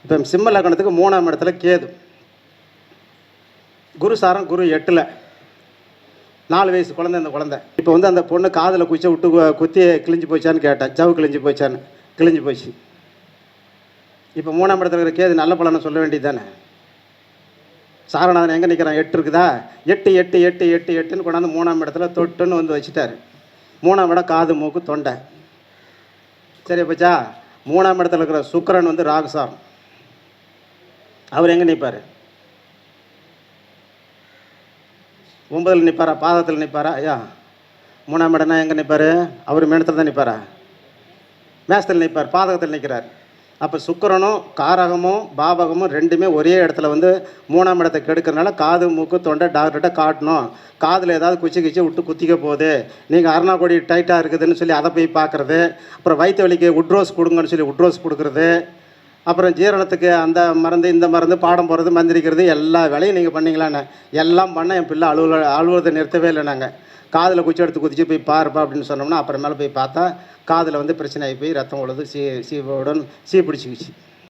இப்போ சிம்ம லக்னத்துக்கு 3ஆம் இடத்துல கேது, குரு சாரம் குரு 8ல், 4 வயசு குழந்தை. அந்த குழந்தை இப்போ வந்து அந்த பொண்ணு காதில் குச்சி விட்டு குத்தி கிழிஞ்சு போச்சான்னு கேட்டேன். ஜவு கிழிஞ்சு போச்சான்னு. கிழிஞ்சு போச்சு. இப்போ 3ஆம் இடத்துல இருக்கிற கேது நல்ல பலனை சொல்ல வேண்டியது தானே. சாரநாதன் எங்கே நிற்கிறான்? 8 இருக்குதா? 8 8 8 8 8ன்னு கொண்டாந்து 3ஆம் இடத்துல தொட்டுன்னு வந்து வச்சுட்டார். 3ஆம் இடம் காது மூக்கு தொண்டை. சரி போச்சா? 3ஆம் இடத்துல இருக்கிற சுக்கிரன் வந்து ராகுசாரம். அவர் எங்கே நிற்பார்? 9ல் நிற்பாரா? பாதத்தில் நிற்பாரா? ஐயா 3ஆம் இடம்னா எங்கே நிற்பார்? அவர் மேடத்தில் தான் நிற்பாரா? மேசத்தில் நிற்பார். பாதகத்தில் நிற்கிறார். அப்போ சுக்கிரனும் காரகமும் பாவகமும் ரெண்டுமே ஒரே இடத்துல வந்து 3ஆம் இடத்தை கெடுக்கிறனால காது மூக்கு தொண்டை டாக்டர்கிட்ட காட்டணும். காதில் ஏதாவது குச்சி விட்டு குத்திக்க போகுது, நீங்கள் அருணாக்கொடி டைட்டாக இருக்குதுன்னு சொல்லி அதை போய் பார்க்குறது. அப்புறம் வயிற்று வலிக்கு உட்ரோஸ் கொடுங்கன்னு சொல்லி உட்ரோஸ் கொடுக்குறது. அப்புறம் ஜீரணத்துக்கு அந்த மருந்து இந்த மருந்து பாடம் போகிறது மந்திரிக்கிறது எல்லா வேலையும் நீங்கள் பண்ணிங்களான்னு எல்லாம் பண்ண என் பிள்ளை அலுவலகத்தை நிறுத்தவே இல்லை. நாங்கள் காதில் குச்சி எடுத்து குதிச்சு போய் பாருப்பா அப்படின்னு சொன்னோம்னா அப்புறமேலே போய் பார்த்தா காதில் வந்து பிரச்சனை ஆகி போய் ரத்தம் உழுது சீ பிடிச்சிக்கிச்சு.